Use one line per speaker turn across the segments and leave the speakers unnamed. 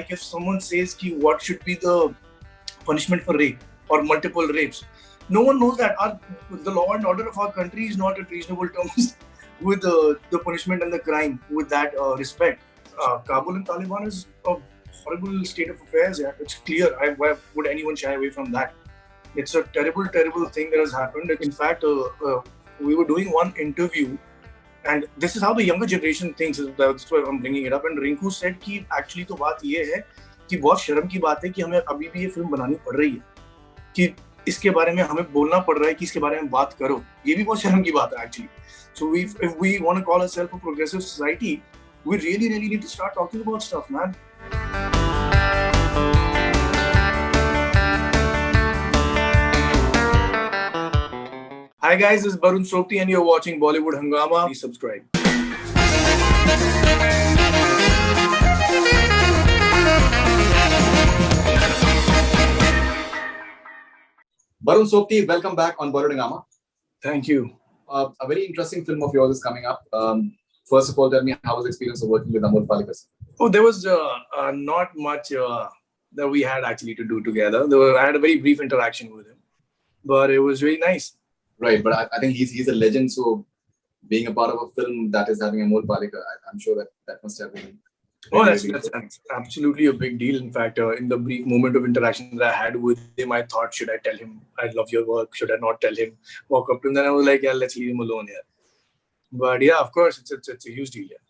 like if someone says ki what should be the punishment for rape or multiple rapes, no one knows that the law and order of our country is not at reasonable terms with the punishment and the crime with that respect. Kabul and Taliban is a horrible state of affairs. Yeah, it's clear. Why would anyone shy away from that? It's a terrible, terrible thing that has happened. In fact, we were doing one interview, and this is how the younger generation thinks. That's why I'm bringing it up. And Rinku said कि actually तो बात ये है कि बहुत शर्म की बात है कि हमें अभी भी ये फिल्म बनानी पड़ रही है, कि इसके बारे में हमें बोलना पड़ रहा है कि इसके बारे में बात करो. ये भी बहुत शर्म की बात है actually. So if we want to call ourselves a progressive society, we really need to start talking about stuff, man. Hi guys, this is Barun Sobti and you're watching Bollywood Hungama. Please subscribe.
Barun Sobti, welcome back on Bollywood Hungama.
Thank you.
A very interesting film of yours is coming up. First of all, tell me, how was the experience of working with Amol Palekar?
Oh, there was not much that we had actually to do together. I had a very brief interaction with him, but it was really nice.
Right, but I think he's a legend. So being a part of a film that is having Amol Palekar, I'm sure that must have been.
That's absolutely a big deal. In fact, in the brief moment of interaction that I had with him, I thought, should I tell him I love your work? Should I not tell him? Walk up to him, then I was like, yeah, let's leave him alone here. But yeah, of course, it's a huge deal. Yeah.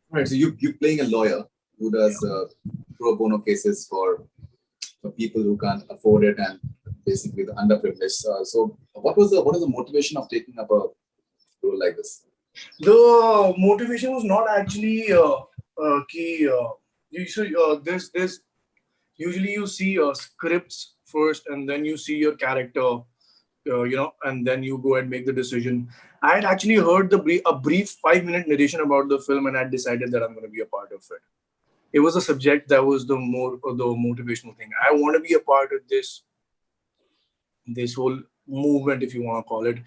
Right. So you playing a lawyer who does pro bono cases for people who can't afford it and basically the underprivileged. So what was the motivation of taking up a role like this?
The motivation was not actually there's usually you see scripts first and then you see your character, and then you go and make the decision. I had actually heard a brief 5-minute narration about the film and I decided that I'm going to be a part of it. It was a subject that was the motivational thing. I want to be a part of this whole movement, if you want to call it,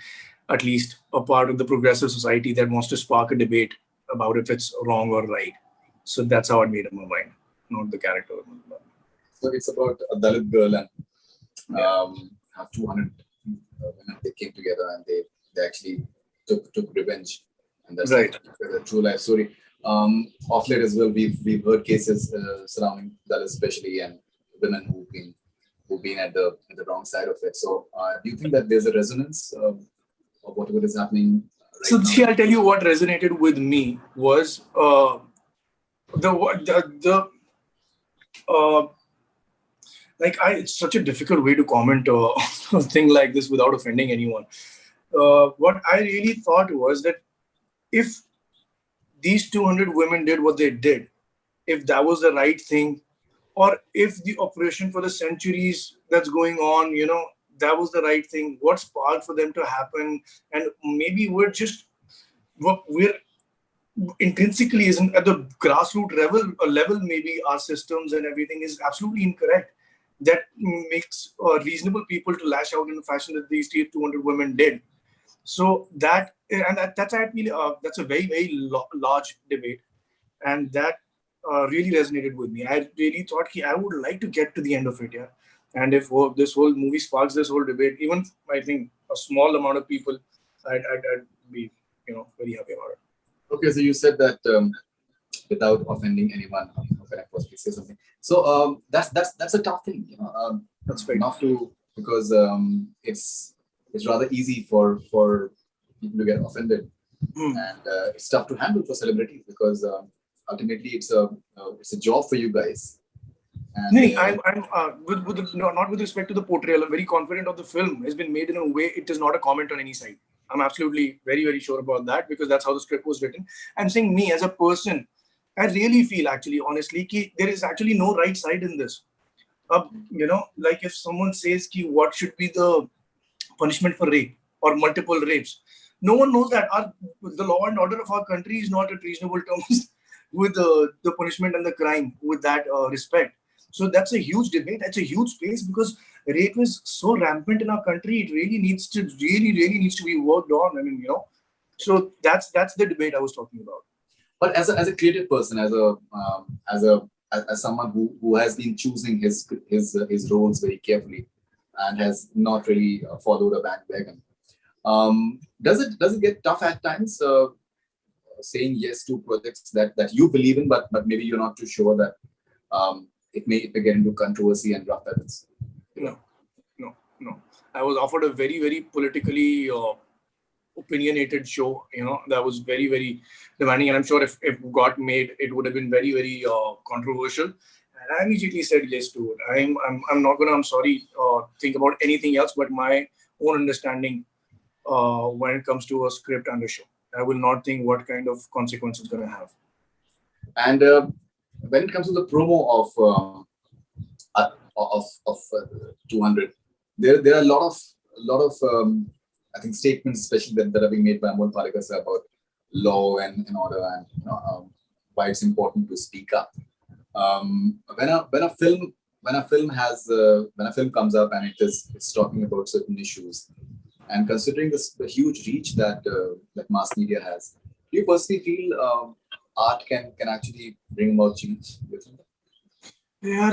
at least a part of the progressive society that wants to spark a debate about if it's wrong or right. So that's how I made up my mind, not the character.
So it's about a Dalit girl and have 200 women. They came together and they actually took revenge, and that's
right.
A true life story. Off late as well, we've heard cases surrounding Dalits, especially, and women who've been at the wrong side of it. So, do you think that there's a resonance of whatever is happening?
Right now? See, I'll tell you what resonated with me was it's such a difficult way to comment a thing like this without offending anyone. What I really thought was that if these 200 women did what they did, if that was the right thing, or if the oppression for the centuries that's going on, that was the right thing, what sparked for them to happen, and maybe we're intrinsically isn't at the grassroots level, maybe our systems and everything is absolutely incorrect. That makes reasonable people to lash out in the fashion that these 200 women did. So that's a very, very large debate, and that really resonated with me. I really thought I would like to get to the end of it, yeah. And if this whole movie sparks this whole debate, even I think a small amount of people, I'd be very happy about it.
Okay, so you said that without offending anyone, how can I possibly say something? So that's a tough thing,
That's right.
Not to, because it's rather easy for people to get offended, and it's tough to handle for celebrities because ultimately it's a job for you guys. And,
I'm not with respect to the portrayal. I'm very confident of the film has been made in a way it is not a comment on any side. I'm absolutely very, very sure about that because that's how the script was written. I'm saying me as a person, I really feel actually, honestly, there is actually no right side in this. Like if someone says what should be the punishment for rape or multiple rapes, no one knows that the law and order of our country is not at reasonable terms with the punishment and the crime with that respect. So that's a huge debate. That's a huge space because rape is so rampant in our country. It really needs to be worked on. I mean, so that's the debate I was talking about.
But as a creative person, as as someone who has been choosing his roles very carefully and has not really followed a bandwagon. Does it get tough at times saying yes to projects that you believe in, but maybe you're not too sure that it may get into controversy and rough edits?
No, no, no. I was offered a very, very politically opinionated show, that was very, very demanding. And I'm sure if got made, it would have been very, very controversial. And I immediately said yes to it. I'm not gonna, I'm sorry, think about anything else but my own understanding when it comes to a script and a show. I will not think what kind of consequences it's gonna have.
And when it comes to the promo of 200, there are a lot of I think statements, especially that are being made by Amol Palekar about law and order, and why it's important to speak up. When a film comes up and it's talking about certain issues, and considering the huge reach that mass media has, do you personally feel art can actually bring about change?
Yeah,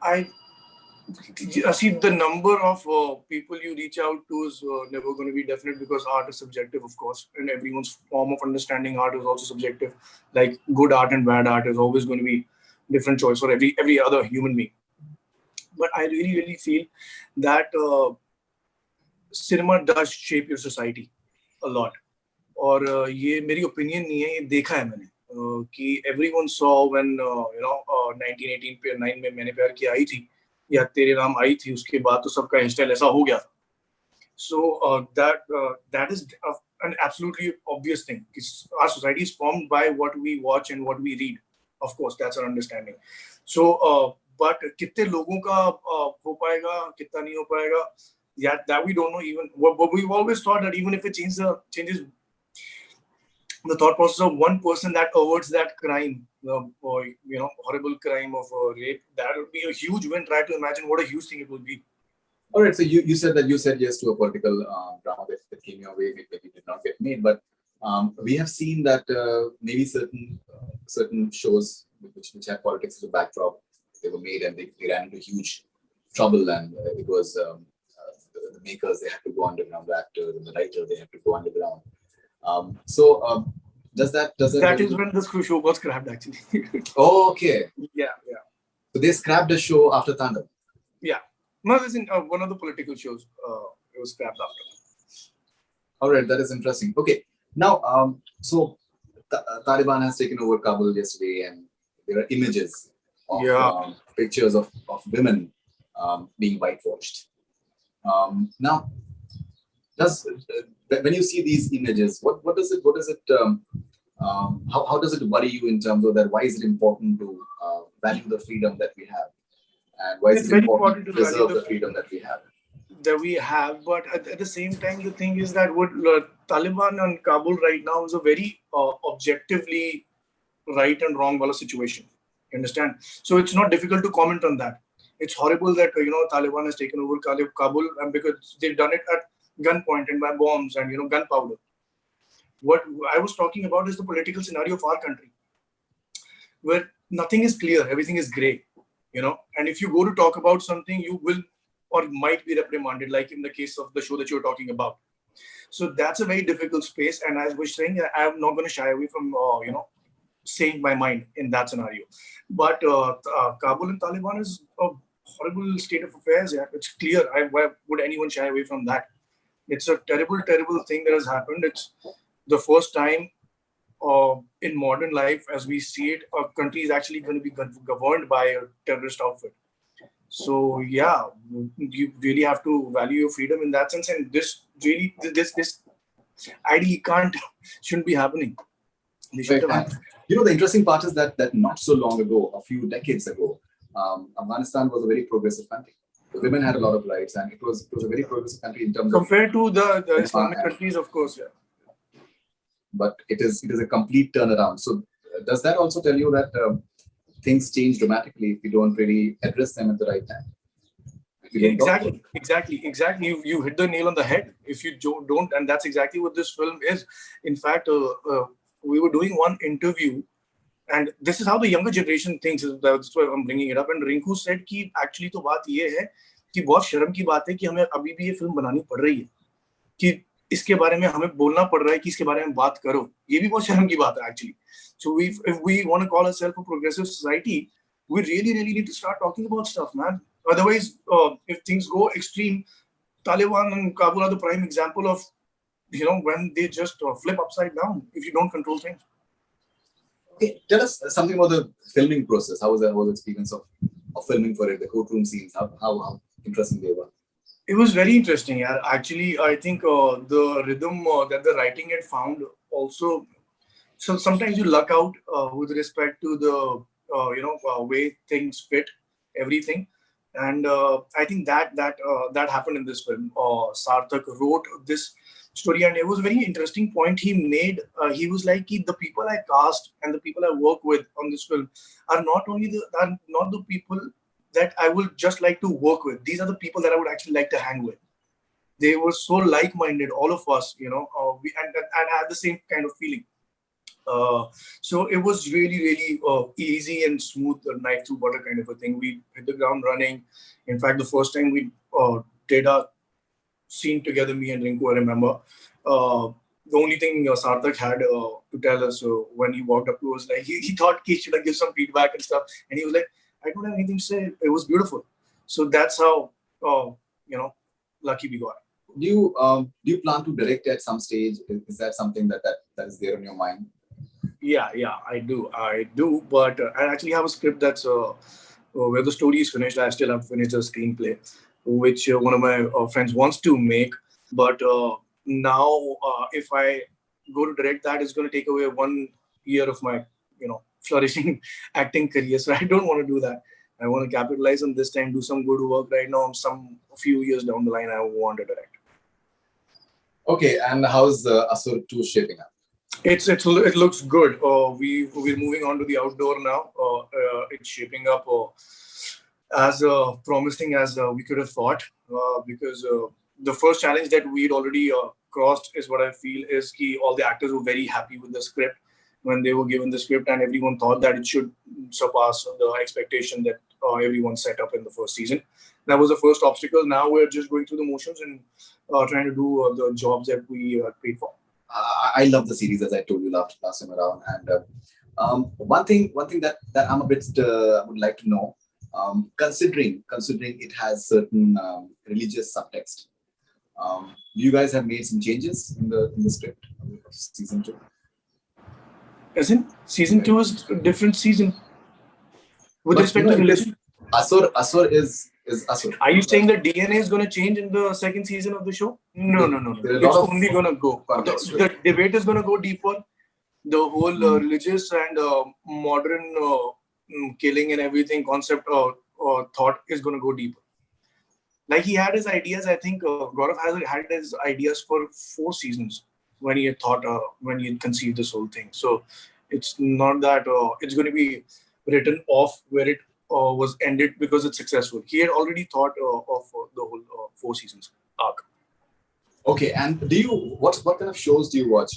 I see the number of people you reach out to is never going to be definite, because art is subjective, of course, and everyone's form of understanding art is also subjective. Like good art and bad art is always going to be different choice for every other human being. But I really, really feel that cinema does shape your society a lot. और ये मेरी opinion नहीं है, ये देखा है मैंने कि everyone saw when 1989 में मैंने प्यार किया आई थी या तेरे नाम आई थी, उसके बाद तो सबका हेयर स्टाइल ऐसा हो गया था. So that is an absolutely obvious thing. Our society is formed by what we watch and what we read. Of course, that's our understanding. So but कितने लोगों का हो पाएगा, कितना नहीं हो पाएगा, yeah, that we don't know. Even but we've always thought that even if it changes the thought process of one person that averts that crime, horrible crime of rape, that would be a huge win. Try to imagine what a huge thing it would be.
All right, so you said that you said yes to a political drama that came your way, maybe did not get made, but we have seen that maybe certain shows which had politics as a backdrop, they were made and they ran into huge trouble, and it was the makers, they had to go underground, the actors and the writer, they had to go underground. Does that
is when the show was scrapped, actually.
Oh, okay.
Yeah.
So they scrapped the show after Tandem.
Yeah. No, it was in one of the political shows. It was scrapped after.
All right, that is interesting. Okay, now, so Taliban has taken over Kabul yesterday, and there are images of pictures of women being whitewashed. Now, when you see these images, what does it how does it worry you in terms of that? Why is it important to value the freedom that we have, and why is it important to preserve the freedom that we have?
But at the same time, the thing is that what Taliban and Kabul right now is a very objectively right and wrong situation. You understand? So it's not difficult to comment on that. It's horrible that Taliban has taken over Kabul, and because they've done it at gunpoint and by bombs and gunpowder. What I was talking about is the political scenario of our country, where nothing is clear, everything is grey, and if you go to talk about something, you will or might be reprimanded, like in the case of the show that you're talking about. So that's a very difficult space, and I was saying I'm not going to shy away from saying my mind in that scenario. But Kabul and Taliban is a horrible state of affairs. Yeah, it's clear. Why would anyone shy away from that? It's a terrible, terrible thing that has happened. It's the first time in modern life, as we see it, a country is actually going to be governed by a terrorist outfit. So yeah, you really have to value your freedom in that sense, and this ideally shouldn't be happening.
The interesting part is that not so long ago, a few decades ago, Afghanistan was a very progressive country. The women had a lot of rights, and it was a very progressive country in terms
compared to the Islamic countries, of course. Yeah.
But it is a complete turnaround. So does that also tell you that things change dramatically if you don't really address them at the right time?
Exactly. You hit the nail on the head. If you don't, and that's exactly what this film is. In fact, we were doing one interview And this is how the younger generation thinks. That's why I'm bringing it up. And Rinku said कि actually तो बात ये है कि बहुत शर्म की बात है कि हमें अभी भी ये फिल्म बनानी पड़ रही है, कि इसके बारे में हमें बोलना पड़ रहा है कि इसके बारे में बात करो. ये भी बहुत शर्म की बात है actually. So if we want to call ourselves a progressive society, we really need to start talking about stuff, man. Otherwise, if things go extreme, Taliban and Kabul are the prime example of, when they just flip upside down if you don't control things.
Okay, tell us something about the filming process. How was the whole experience of filming for it, the courtroom scenes? How interesting they were?
It was very interesting. Yeah. Actually, I think the rhythm that the writing had found also. So sometimes you luck out with respect to the way things fit, everything, and I think that happened in this film. Sarthak wrote this story, and it was a very interesting point he made. He was like, the people I cast and the people I work with on this film are not not the people that I would just like to work with. These are the people that I would actually like to hang with. They were so like-minded, all of us, we and had the same kind of feeling. So it was really easy and smooth, knife through butter kind of a thing. We hit the ground running. In fact, the first time we did a scene together, me and Rinku, I remember. The only thing Sarthak had to tell us when he walked up to us, like he thought he should give some feedback and stuff, and he was like, "I don't have anything to say. It was beautiful." So that's how lucky we got.
Do you plan to direct at some stage? Is that something that is there on your mind?
Yeah, I do. But I actually have a script that's where the story is finished. I still have to finish the screenplay, which one of my friends wants to make. But now, if I go to direct that, it's going to take away 1 year of my, flourishing acting career. So I don't want to do that. I want to capitalize on this time, do some good work right now. A few years down the line, I want to direct.
Okay, and how's Asur 2 shaping up?
It looks good. We're moving on to the outdoor now. It's shaping up as promising as we could have thought. Because the first challenge that we'd already crossed is what I feel is all the actors were very happy with the script when they were given the script, and everyone thought that it should surpass the expectation that everyone set up in the first season. That was the first obstacle. Now we're just going through the motions and trying to do the jobs that we paid for.
I love the series, as I told you last time around. And one thing that I'm a bit would like to know, considering it has certain religious subtext. You guys have made some changes in the script of season 2.
As in, season 2 is a different season with respect to religion.
Asur is Asur.
Are you saying that DNA is going to change in the second season of the show? No. It's only going to go. The debate is going to go deeper. The whole religious and modern killing and everything concept or thought is going to go deeper. Like he had his ideas. I think Gaurav had his ideas for 4 seasons when he had thought, when he had conceived this whole thing. So it's not that it's going to be written off where it was ended because it's successful. He had already thought of the whole 4 seasons arc.
Okay, and what kind of shows do you watch?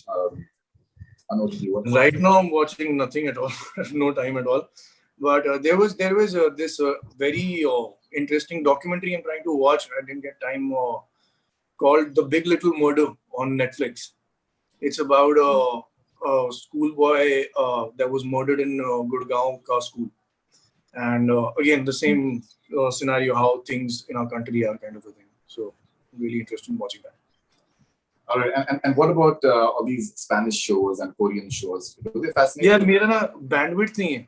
Right now, I'm watching nothing at all. No time at all. But there was this very interesting documentary I'm trying to watch. I didn't get time. Called The Big Little Murder on Netflix. It's about a schoolboy that was murdered in Gurgaon school. And again, the same scenario, how things in our country are kind of a thing. So really interesting watching that.
All right. And what about all these Spanish shows and Korean shows? Do they fascinate you?
Yeah, मेरा ना bandwidth नहीं है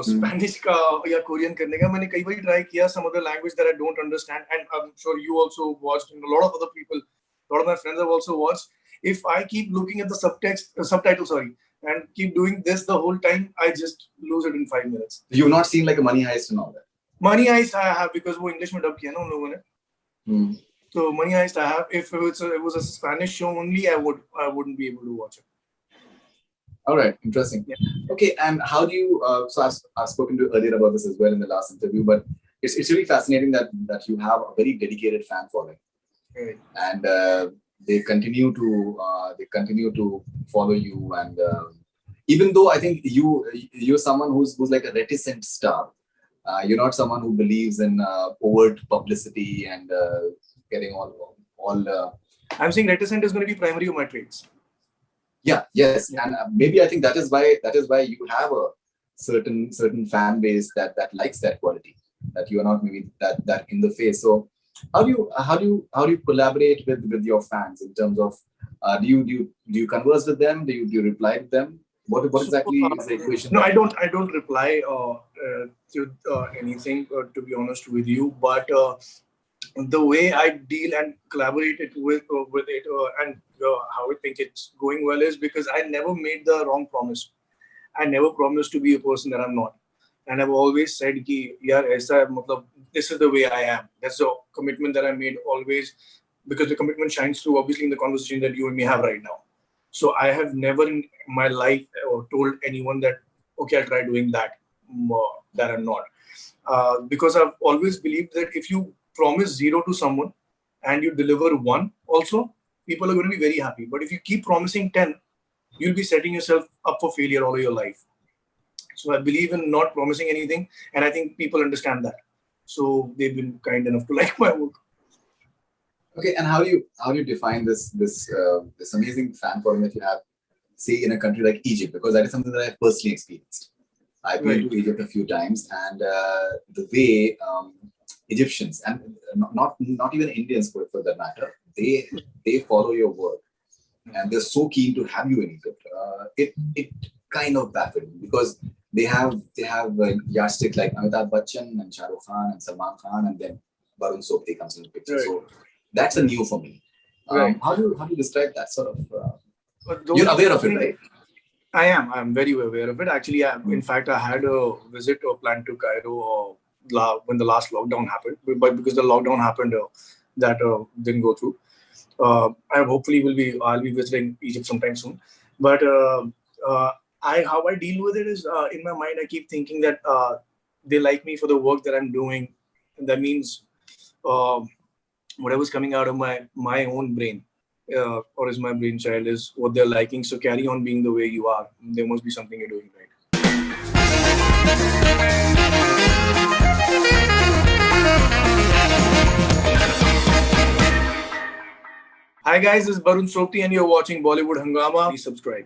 Spanish का या Korean करने का. मैंने कई बार try किया some other language that I don't understand, and I'm sure you also watched, and a lot of other people, a lot of my friends have also watched. If I keep looking at the subtitles, and keep doing this the whole time, I just lose it in 5 minutes.
You've not seen like a Money Heist and all that?
Money Heist I have because वो English में dub किया ना उन लोगों ने. So Money Heist I have. If it was a Spanish show only, I wouldn't be able to watch it.
All right, interesting. Yeah. Okay, and how do you? So I've spoken to you earlier about this as well in the last interview, but it's really fascinating that you have a very dedicated fan following,
right.
And they continue to follow you, and Even though I think you're someone who's like a reticent star. You're not someone who believes in overt publicity and getting all.
I'm saying reticent is going to be primary of my traits.
Yeah, yes, and maybe I think that is why you have a certain fan base that likes that quality, that you are not maybe that in the face. So how do you collaborate with your fans in terms of do you converse with them? Do you reply to them? What exactly is the equation?
No, I don't reply to anything, to be honest with you. But the way I deal and collaborate it with it, and how I think it's going well is because I never made the wrong promise. I never promised to be a person that I'm not. And I've always said कि यार ऐसा है, मतलब this is the way I am. That's the commitment that I made always, because the commitment shines through obviously in the conversation that you and me have right now. So I have never in my life told anyone that okay, I'll try doing that that I'm not, because I've always believed that if you promise 0 to someone and you deliver 1 also, people are going to be very happy. But if you keep promising 10, you'll be setting yourself up for failure all of your life. So I believe in not promising anything, and I think people understand that. So they've been kind enough to like my work.
Okay, and how do you define this amazing fan following that you have, say in a country like Egypt? Because that is something that I've personally experienced. I've been to Egypt a few times, and the way Egyptians and not even Indians for that matter, they follow your work, and they're so keen to have you in Egypt. It kind of baffled me because they have yardstick like Amitabh Bachchan and Shah Rukh Khan and Salman Khan, and then Barun Sobti comes in the picture.
Right.
So that's a new for me.
Right.
How do you describe that sort of? You're aware of it, right?
I'm very aware of it. Actually, in fact, I had a visit or plan to Cairo when the last lockdown happened, but because the lockdown happened, that didn't go through. I hopefully I'll be visiting Egypt sometime soon. But how I deal with it is in my mind, I keep thinking that they like me for the work that I'm doing. And that means whatever's coming out of my own brain or is my brainchild is what they're liking. So carry on being the way you are. There must be something you're doing right. Hi guys, this is Barun Sobti and you're watching Bollywood Hungama. Please subscribe.